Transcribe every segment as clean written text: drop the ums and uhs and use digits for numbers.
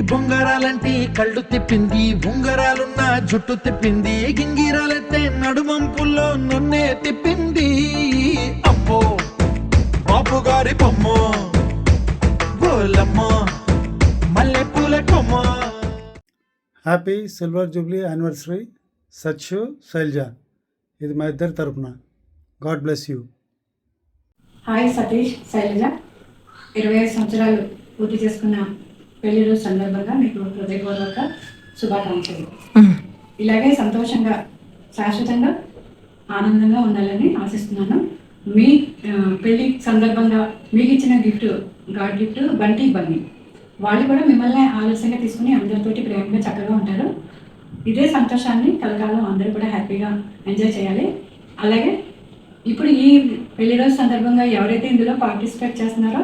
బొంగరాలంటే కళ్ళు తిప్పింది, ఉంగరాలున్న జుట్టు తిప్పింది, గింగిరాలెత్తే నడుమంపుల్లో నన్నే తిప్పింది. అమ్మో బాపు గారి బొమ్మ, బోలమ్మ మల్లె పూల కొమ్మ. Happy silver jubilee anniversary Satyu, Shailaja. ఇది మా ఇద్దరి తరపున. God bless you. Hi Satish, Shailaja. 25 సంవత్సరాలు పూర్తి చేసుకున్న పెళ్లి రోజు సందర్భంగా మీకు హృదయపూర్వక శుభాకాంక్షలు. ఇలాగే సంతోషంగా, శాశ్వతంగా, ఆనందంగా ఉండాలని ఆశిస్తున్నాను. మీ పెళ్లి సందర్భంగా మీకు ఇచ్చిన gift, God gift Bunty Bunny. వాళ్ళు కూడా మిమ్మల్ని ఆలస్యంగా తీసుకుని అందరితోటి ప్రేమగా చక్కగా ఉంటారు. ఇదే సంతోషాన్ని కలకాలం అందరూ కూడా హ్యాపీగా ఎంజాయ్ చేయాలి. అలాగే ఇప్పుడు ఈ పెళ్లి రోజు సందర్భంగా ఎవరైతే ఇందులో పార్టిసిపేట్ చేస్తున్నారో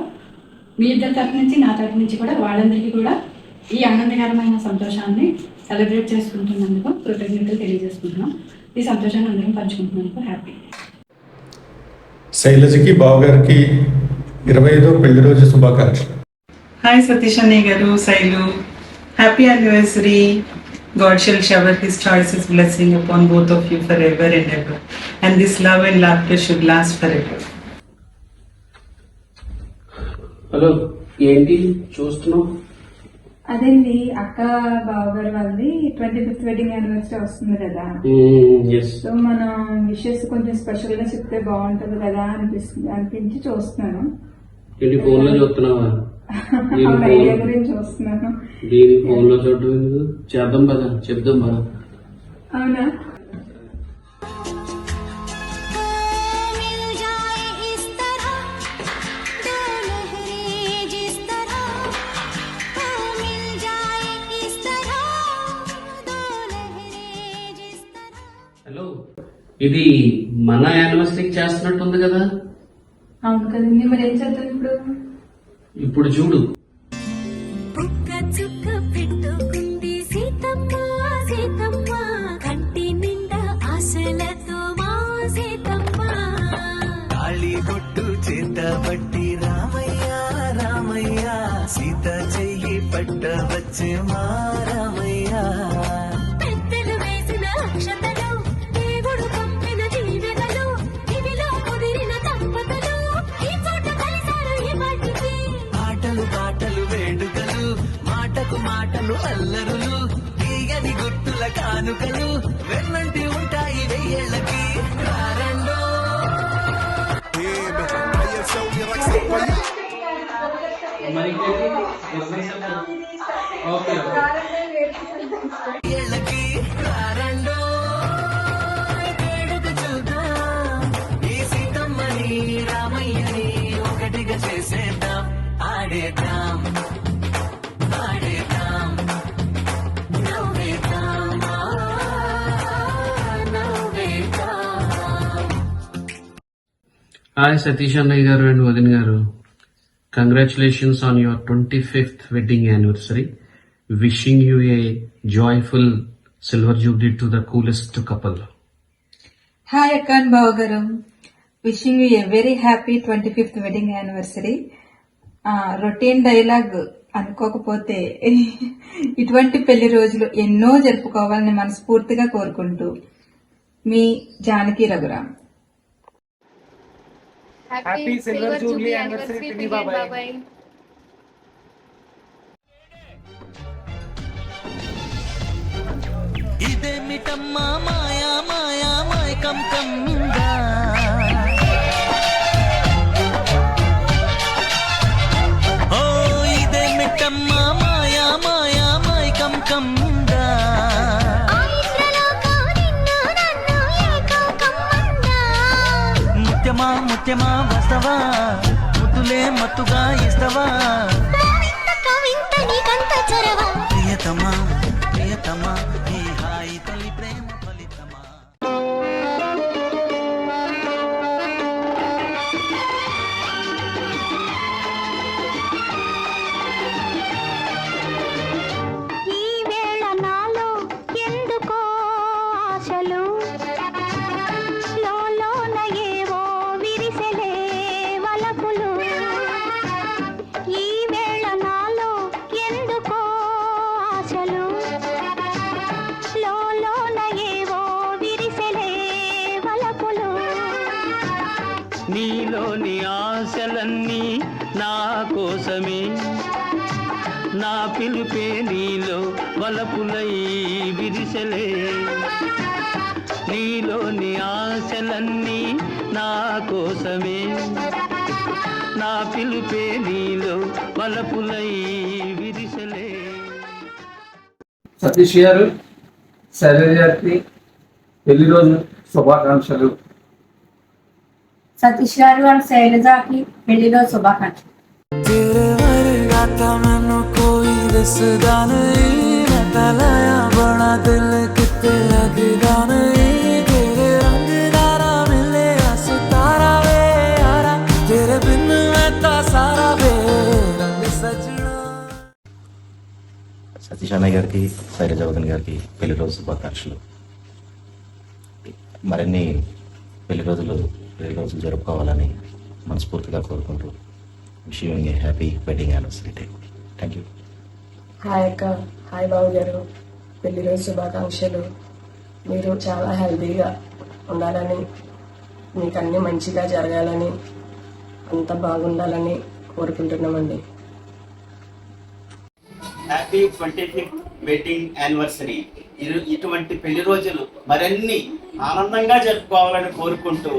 మీ ఇద్దరి తరఫు నుంచి, నా తరఫు నుంచి కూడా వాళ్ళందరికీ కూడా ఈ ఆనందకరమైన సంతోషాన్ని సెలబ్రేట్ చేసుకుంటున్నందుకు కృతజ్ఞతలు తెలియజేసుకుంటున్నాం. ఈ సంతోషాన్ని అందరం పంచుకుంటున్నందుకు హ్యాపీ. శైలజకి బావగారికి 25వ పెళ్లి రోజు శుభాకాంక్షలు. హాయ్ సతీష్ అన్నయ్య గారు, Shailu. Happy anniversary. God shall shower His choicest blessing upon both of you forever and ever. And this love and laughter should last forever. Hello, ఏంటి చూస్తున్నావు? అదేంటి అక్క బావగారు వాళ్ళది 25th వెడ్డింగ్ యానివర్సరీ వస్తుంది కదా. సో మనం విషెస్ కొంచెం స్పెషల్ గా చెప్తే బాగుంటది కదా అనిపించి చూస్తున్నాను. ఫోన్ లో చూస్తున్నావా? ఐడియా గురించి చూస్తున్నాను. దీని ఫోన్ లో చూడటం ఎందుకు? చేద్దాం కదా, చెప్దాం కదా. అవునా? హలో, ఇది మన యానివర్సరీకి చేస్తున్నట్టుంది కదా. అవును కదండి, మరి ఏం చేద్దాం ఇప్పుడు? ఇప్పుడు చూడు. తాళిబొట్టు చేతబట్టి రామయ్య రామయ్య, సీత చెయ్యి పట్ట వచ్చే మా రామయ్య. పెద్దలు వేసిన అక్షతలు, దేవుడు పంపిన దీవెనలు, ఇవిలో కుదిరిన దంపతులు ఈ చోట కలిసారు ఈ పాటికి. ఆటలు పాటలు వేడుకలు, మాటకు మాటలు అల్లరులు, తీయని గుట్టుల కానుకలు వెన్నంటి ఉంటాయి వెయ్యేళ్ళకి. రారండో ఏళ్ళకి, రారండో వేడుక చూద్దాం. ఈ సీతమ్మని రామయ్యని ఒకటిగా చేసేద్దాం. ఆడేద్దాం ఆడేద్దాం, నవ్వేద్దాం నవ్వేద్దాం. హాయ్ సతీష్ అన్నయ్య గారు అండ్ వదిన గారు. Congratulations on your 25th wedding anniversary. Wishing you a joyful silver jubilee to the coolest couple. Hi అక్క అండ్ బావగారు, wishing you a very happy 25th wedding anniversary. Routine dialogue అనుకోకపోతే ఇటువంటి పెళ్లి రోజులు ఎన్నో జరుపుకోవాలని మనస్ఫూర్తిగా కోరుకుంటూ మీ Janaki Raghuram. Happy silver jubilee anniversary పిన్ని బాబాయ్. ఇదేమిటమ్మా మాయా మాయా మాయకం కమ్మిందా, ఓ ఇదేమిటమ్మా మాయా మాయా మాయకం కమ్మిందా. ముత్యమా ముత్యమా వస్తవా, ముద్దులే మత్తుగా ఇస్తవా. ప్రియతమా ప్రియతమా, ఈ హాయి తల్లి ప్రేమ ఫలితమా. ఈ వేళ నాలో ఎందుకో ఆశలు, లోలోన ఏవో విరిసెలే వలపులు. ఈ వేళ నాలో ఎందుకో నీలోని ఆశలన్నీ నా కోసమే నా పిలుపే నీలో వలపులై విరిసెలే నీలోని ఆశలన్నీ నా కోసమే నా పిలుపే నీలో వలపులై విరిసెలే. సతీష్ గారు, శైలజ గారికి పెళ్లి రోజు శుభాకాంక్షలు. సతీష్ గారు అండ్ శైలజకి పెళ్లిలో శుభాకాంక్షలు. मैनू कोई दसदा नहीं मैं तलाया बड़ा दिल किते लगदा नहीं तेरे रंग दारा मिले सितारा वे यारा तेरे बिन मैं ता सारा वे रंग सजना. సతీష్ అన్నయ్య గారికి శైలజ వదిన గారికి పెళ్లి రోజు శుభాకాంక్షలు. మరిన్ని పెళ్లి రోజులు జరుపుకోవాలని మనస్ఫూర్తిగా కోరుకుంటూ wishing A happy wedding anniversary day. Thank you. Hi అక్క, హాయ్ బాబు గారు, పెళ్లి రోజు శుభాకాంక్షలు. మీరు చాలా హెల్తీగా ఉండాలని, మీకు అన్ని మంచిగా జరగాలని, అంత బాగుండాలని కోరుకుంటున్నామండి. Happy 25th wedding anniversary. ఇటువంటి పెళ్లి రోజులు మరిన్ని ఆనందంగా జరుపుకోవాలని కోరుకుంటూ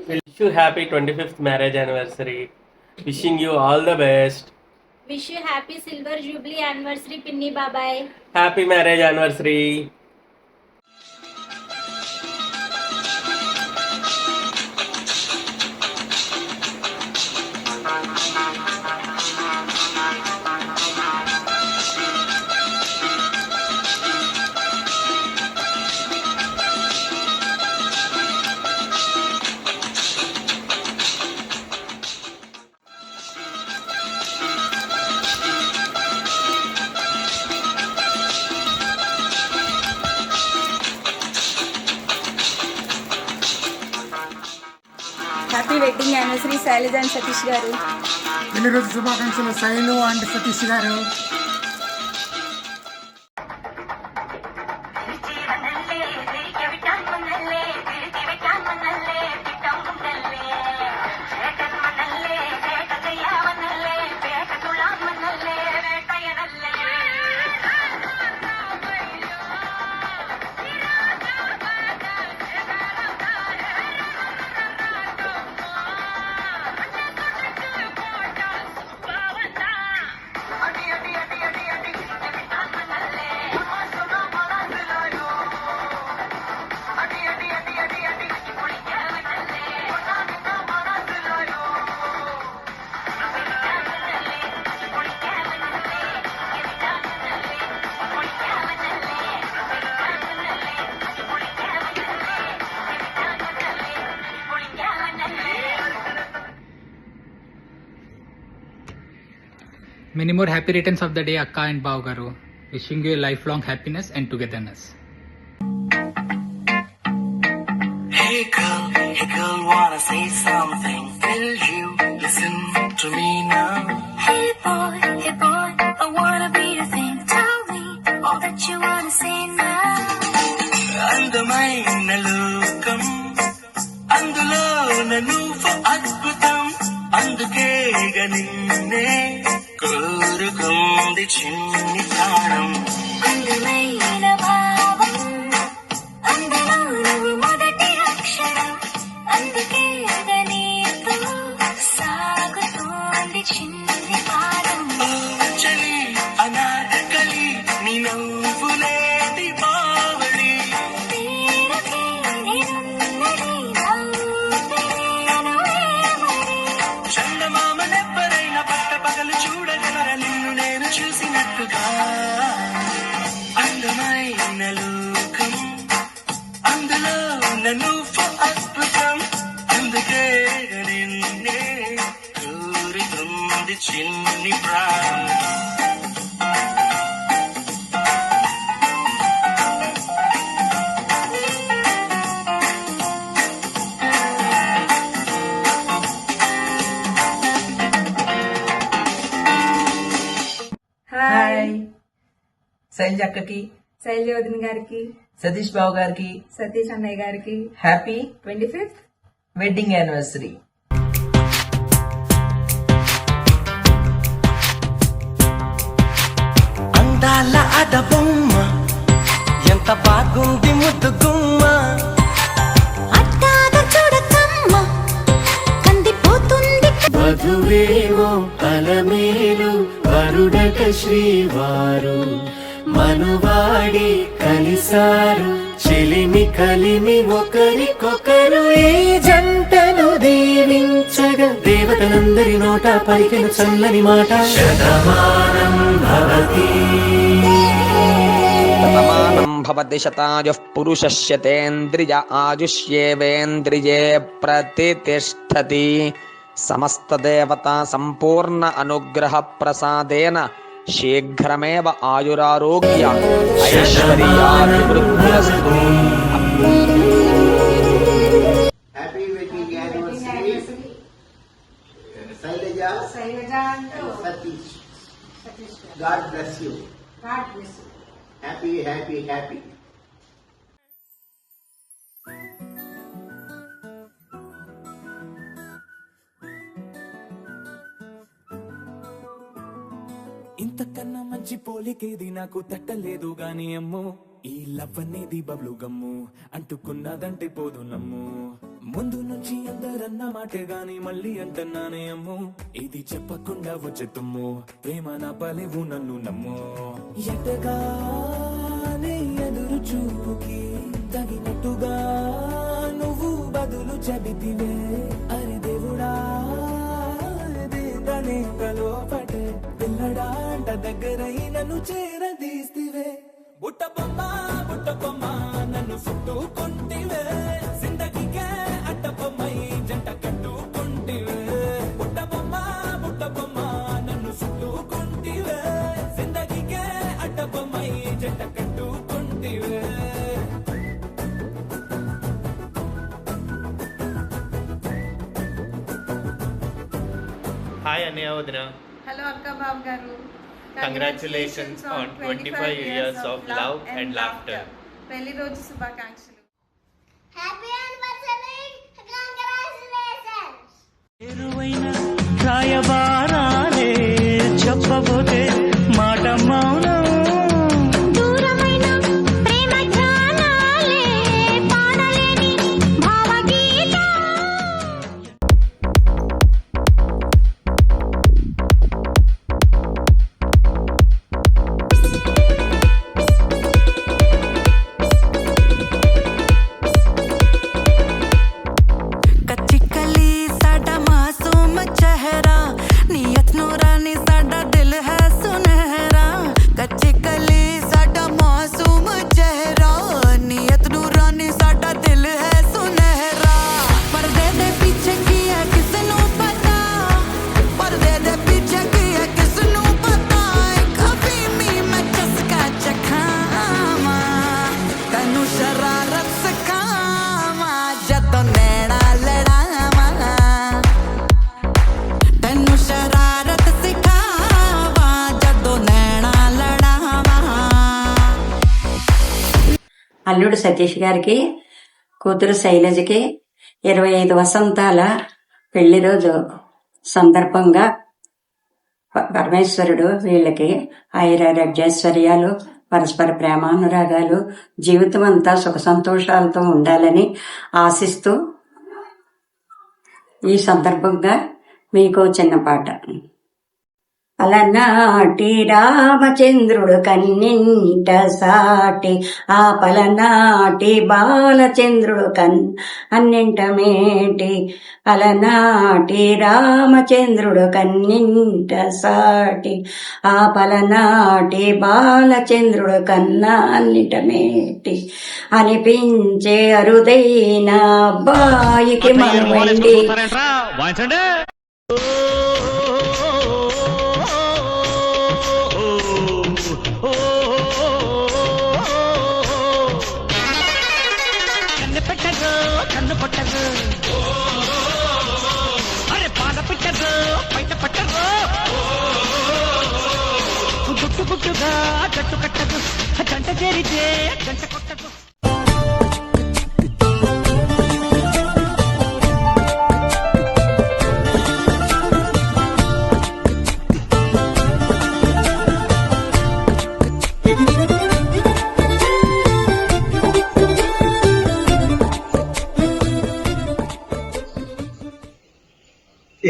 Wish you happy 25th marriage anniversary. Wishing you all the best. Wish you happy silver jubilee anniversary Pinni Babai. Happy marriage anniversary. Happy wedding anniversary Shailaja and Satish garu. పెళ్లి రోజు శుభాకాంక్షలు శైలు అండ్ సతీష్ గారు. Many more happy returns of the day, Akka and Bav Garu. Wishing you a lifelong happiness and togetherness. Hey girl, wanna say something? Will you listen to me now? Hey boy, I wanna be your thing. Tell me all that you wanna say now. అందమైన లోకం అందులో నువ్వు అద్భుతం అందుకే నిన్నే కోరుకుంది చిన్ని ప్రాణం. అందమైన భావం అందులో నువ్వు మొదటి అక్షరం అందుకే నీతో సాగుతోంది చిన్ని పాదం. చలి అనార్కలి నీ నవ్వులేటి బావళి తీరకే నేనున్నది నవ్వుతేనువేమని. చందమామనెవ్వరైనా పట్ట పగలు చూడగలర నిన్ను నేను చూసినట్టుగా. అందమైన లోకం అందులో నువ్వు అద్భుతం అందుకే నిన్నే కోరుతుంది చిన్ని ప్రాణం. హాయ్ శైలజ అక్కకి, శైలజ వదిన గారికి, సతీష్ బాబు గారికి, సతీష్ అన్నయ్య గారికి హ్యాపీ 25th వెడ్డింగ్ యానివర్సరీ. అందాల అడబొమ్మ ఎంత బాగుంది ముద్దు గుమ్మ, అట్టాగ చూడకమ్మ కందిపోతుంది వధువేమో అలమేలు వరుడట శ్రీవారు, మనువాడి కలిసారు చెలిమి కలిమి ఒకరికొకరు. ఈ జంటను దీవించగా దేవతలందరి నోట పలికిన చల్లని మాట శతమానం భవతి. శతమానం భవతి శతాయుః పురుషస్యతేంద్రియ ఆయుష్యేవేంద్రియే ప్రతితిష్ఠతి. సమస్త దేవతా సంపూర్ణ అనుగ్రహ ప్రసాదేన శీఘ్రమేవ ఆయురారోగ్య ఐశ్వర్యాభివృద్ధిరస్తు. Happy wedding anniversary Shailaja and Satish. God bless you. Happy happy happy. ఇంతకన్నా మంచి పోలికేది నాకు తట్టలేదు గాని అమ్మో, ఈ లవ్ అనేది బబ్లు గమ్ము అంటుకున్నదంటే పోదు నమ్ము. ముందు నుంచి అందరన్న మాటే గాని మళ్ళీ అంటున్నానే అమ్ము, ఇది చెప్పకుండా వచ్చే తుమ్ము ప్రేమ నా పలేవు నన్ను నమ్ము. ఎటగానే ఎదురు చూపుకి తగినట్టుగా నువ్వు బదులు చెబితివే. అరే దేవుడా దేదనే కలోపటే పిల్లడాంట దగ్గరై నన్ను చేరదీస్తివే. బుట్ట బొమ్మ నన్ను చుట్టుకుంటివే, జిందగీకే అట్ట బొమ్మై జంట కట్టుకుంటివే. బుట్ట బొమ్మ నన్ను చుట్టుకుంటివే, జిందగీకే అట్ట బొమ్మై జంట కట్టుకుంటివే. హాయ్ అన్నయ్య వదిన. హలో అక్క బాబు గారు. Congratulations on 25 years of love and laughter. పెళ్లి రోజు శుభాకాంక్షలు. Happy anniversary. కంగ్రాట్యులేషన్స్. రాయబారాలే చెప్పబోతే మాట మౌనం, దూరమైన ప్రేమ ధ్యానాలే పాడలేని భావగీతం. कच्ची कली साडा मासूम चेहरा, नियत नूरानी साडा दिल है सुनहरा. कच्ची कली साडा मासूम चेहरा, नियत नूरानी साडा दिल है सुनहरा. पर्दे दे पीछे की है किसनू पता, पर्दे दे पीछे की है किसनू पता. कभी मी मैं चस्का चखावा तैनू शरारत सिखावा, जदों नैना लड़ावा तैनू शरारत सिखावा, जदों नैना लड़ावा. అల్లుడు సతీష్ గారికి, కూతురు శైలజకి 25 వసంతాల పెళ్లి రోజు సందర్భంగా పరమేశ్వరుడు వీళ్ళకి ఆయురారోగ్యైశ్వర్యాలు, పరస్పర ప్రేమానురాగాలు, జీవితం అంతా సుఖ సంతోషాలతో ఉండాలని ఆశిస్తూ ఈ సందర్భంగా మీకు చిన్న పాట. అలనాటి రామచంద్రుడు కన్నింట సాటి, ఆ పలనాటి బాలచంద్రుడు అన్నింట మేటి. అలనాటి రామచంద్రుడు కన్నింట సాటి, ఆ పలనాటి బాలచంద్రుడు అన్నింట మేటి. అనిపించే అరుదైన అబ్బాయికి మనవండి. కన్ను పట్టరు, అరే పాల పెట్టరు, బయట పట్టరు, గుట్టు గుట్టుగా జట్టు కట్టరు, జంట చేరితే జంట కొట్టరు.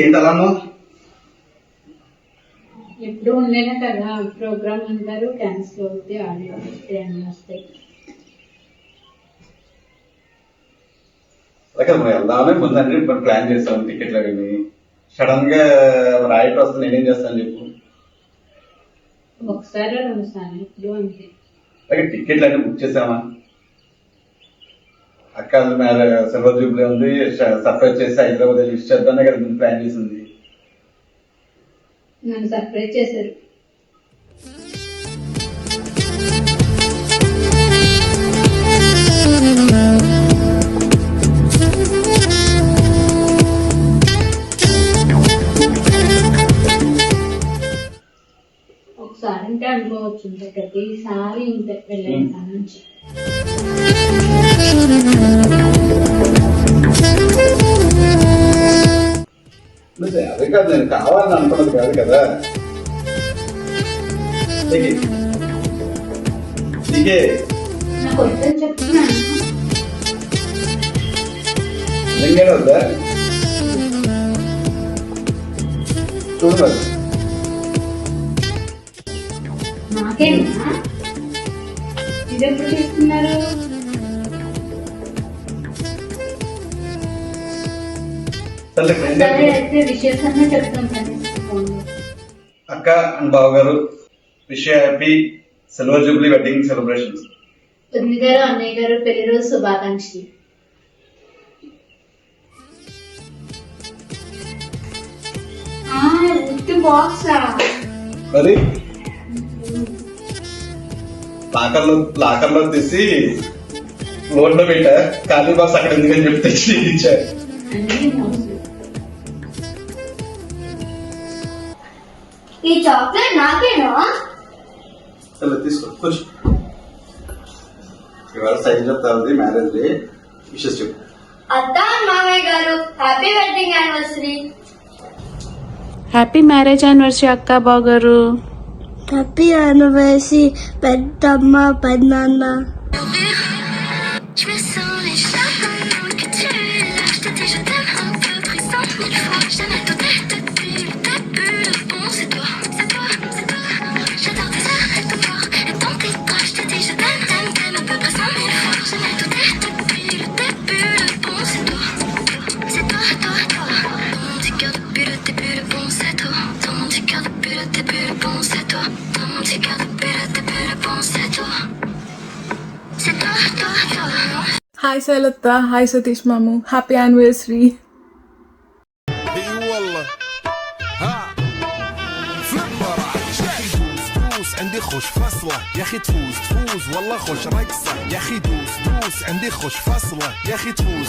ఏంటి అలా అన్నావు? ఎప్పుడు ఉండేనే కదా ప్రోగ్రామ్ అంటారు, క్యాన్సిల్ అవుతాయి, ఆడియో వస్తాయి, అన్నీ వస్తాయి. అలాగే మరి వెళ్దామని ముందు అన్ని ప్లాన్ చేస్తాం, టికెట్లు అవి. సడన్ గా రాయిట్ వస్తుంది, నేనేం చేస్తాను చెప్పు. ఒకసారి 2 సార్లు ఇప్పుడు అంతే. అలాగే టికెట్లు అన్ని బుక్ చేసామా? అక్క సిల్వర్ జూబ్లీ ఉంది, సర్ప్రైజ్ చేసి హైదరాబాద్ లిస్ట్ చేద్దానే కదా ముందు ప్లాన్ చేసింది. నన్ను సర్ప్రైజ్ చేశారు. ఒకసారి అంటే అనుకోవచ్చు, ఇంత ప్రతిసారి ఇంత వెళ్ళాను కాడ నుంచి. అదే కాదు, నేను కావాలని అనుకున్నది కాదు కదా. నాకు వద్దని చెప్తున్నాను. నిజంగానే వద్దా? చూడదు నాకేనా ఇదెప్పుడు చేస్తున్నారు? అయితే విశేషంగా చెప్తాం కనీసం. అక్క అండ్ బావ గారు, wish happy silver Jubilee wedding celebrations. తొమ్మిది గారు, అన్నయ్య గారు పెళ్లి రోజు శుభాకాంక్షలు. మరి లాకర్లో తీసి లోన్ లో పెట్టా, ఖాళీ బాక్స్ అక్కడ ఎందుకని చెప్పి తెచ్చి ఇచ్చారు. ఈ చాక్లెట్ నాకేనా? తీసుకో, కూర్చో. ఇవాళ సైజ్ చెప్తాది మ్యారేజ్ డే, విషెస్ చెప్పు. అత్త మామయ్య గారు happy wedding anniversary. Happy marriage anniversary అక్క బావ గారు. హ్యాపీ యానివర్సరీ పెద్దమ్మ పెద్దనాన్న. Hi Sailata, hi Satish Mamu, happy anniversary. عندي خوش فصلة يا اخي تفوز والله خوش رقصة يا اخي دوس عندي خوش فصلة يا اخي تفوز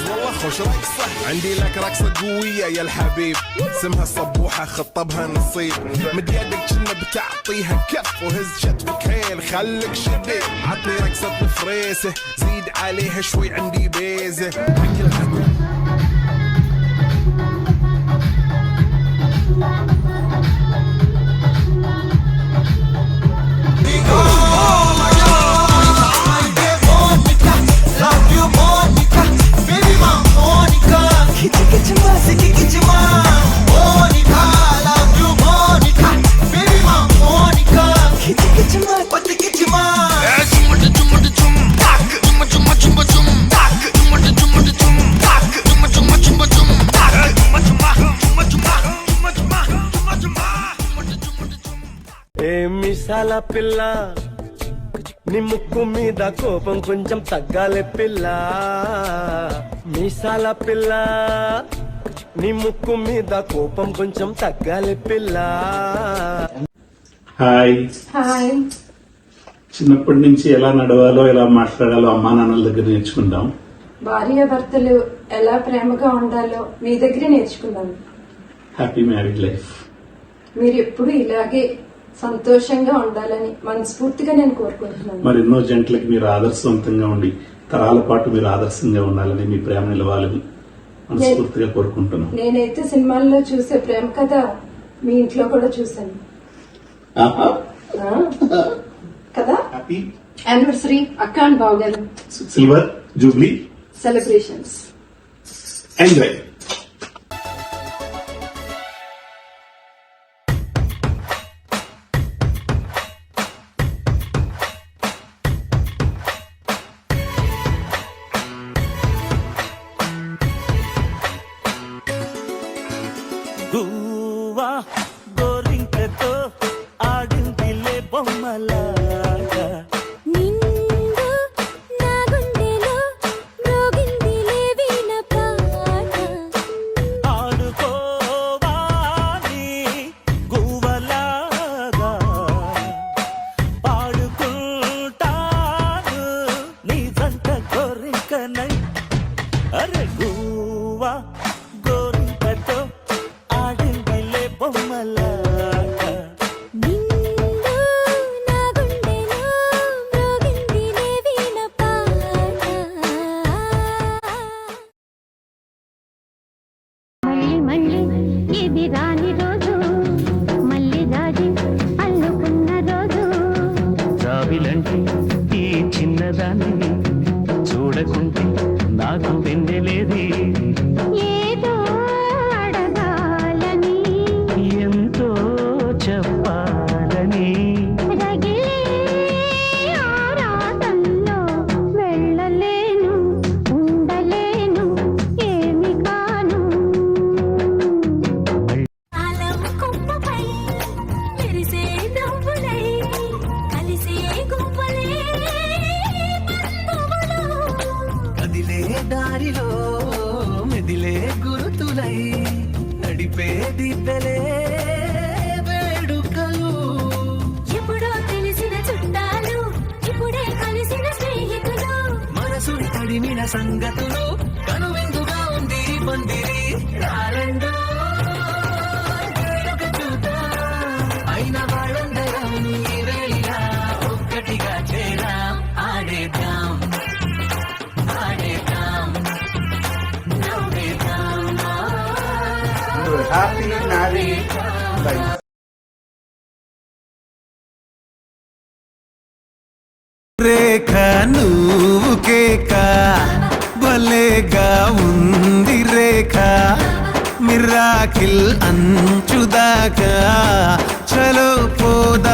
والله خوش رقصة عندي لك رقصة قوية يا الحبيب اسمها صبوحة خطبها نصيب مد يدك كنا بتعطيها كف وهز شتفك هيل خليك شديد عطني رقصة فريسة زيد عليها شوي عندي بيزة మీసాల పిల్ల నీ ముక్కు మీద కోపం కొంచెం తగ్గాలి పిల్ల. మీసాల పిల్ల నీ ముక్కు మీద కోపం కొంచెం తగ్గాలి పిల్ల. హాయ్. హాయ్. చిన్నప్పటి నుంచి ఎలా నడవాలో ఎలా మాట్లాడాలో అమ్మా నాన్నల దగ్గర నేర్చుకుంటాం. భార్యాభర్తలు ఎలా ప్రేమగా ఉండాలో మీ దగ్గరే నేర్చుకున్నాను. Happy married life. మీరు ఎప్పుడు ఇలాగే సంతోషంగా ఉండాలని మనస్ఫూర్తిగా నేను కోరుకుంటున్నాను. మరి ఎన్నో జంటలకి మీరు ఆదర్శవంతంగా ఉండి తరాల పాటు మీరు ఆదర్శంగా ఉండాలని, మీ ప్రేమ నిలవాలని మనస్ఫూర్తిగా కోరుకుంటున్నాను. నేనైతే సినిమాల్లో చూసే ప్రేమ కథ మీ ఇంట్లో కూడా చూశాను కదా. హ్యాపీ యానివర్సరీ అక్క అండ్ బావ గారు. Silver Jubilee celebrations. ఎంజాయ్. బొమ్మలాగా ఆడుకోవాలి గువ్వలాగా పాడుకుంటాను నీ జంట కోరికనై అరే గువ్వా గోరింకతో ఆడిందిలే బొమ్మలాగా ఇది రాని రోజు మళ్ళీ రాజి అల్లుకున్న రోజు జాబిలంటే ఈ చిన్నదాన్ని చూడకుంటే నాకు వెన్నెలేది ఏదో అడగాలని ఎంతో చెప్పాలని రగిలే ఆరాటంలో వెళ్ళలేను ఉండలేను ఏమి కాను అలం కుప్పపై మెరిసే నవ్వులై కలిసే గుంపలే కదిలే దారిలో మెదిలే గురుతులై నడిపే దిబ్బలే వేడుకలు ఎప్పుడో తెలిసిన చుట్టాలు ఇప్పుడే కలిసిన స్నేహితులు మనసుని తడిమిన సంగతులు కనువిందుగా ఉంది పందిరి రారండో వేడుక చూద్దాం. అయిన వాళ్ళందరం ఈ వేళ ఒక్కటిగా చేరాం ఆడేద్దాం ఆడేద్దాం నవ్వేద్దాం హ్యాపీ మ్యారేజ్ లైఫ్. రేఖ నువ్వు కేక భలేగా ఉంది రేఖ మిరాకిల్ అంచుదాకా చలో పోదా